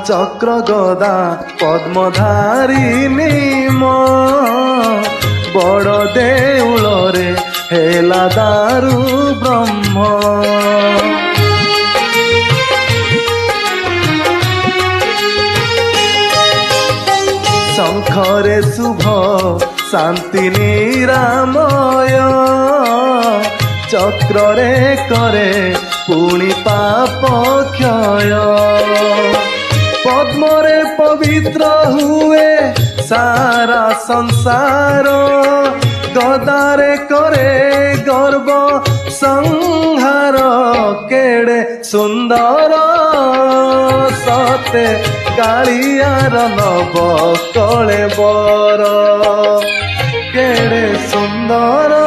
চক্র গদা পদ্মধারী নিম বড় দেউলরে হেলা দারু ব্রহ্ম। শঙ্খরে শুভ শান্তি নিরাময় চক্রে করে পুଣି পাপ ক্ষয়। পদ্মরে পবিত্র হুয়ে সারা সংসার গদারে করে গর্ব সংহার। কেড়ে সুন্দর সতে কাଳିয়ার নব কଳେ বর। কেড়ে সুন্দর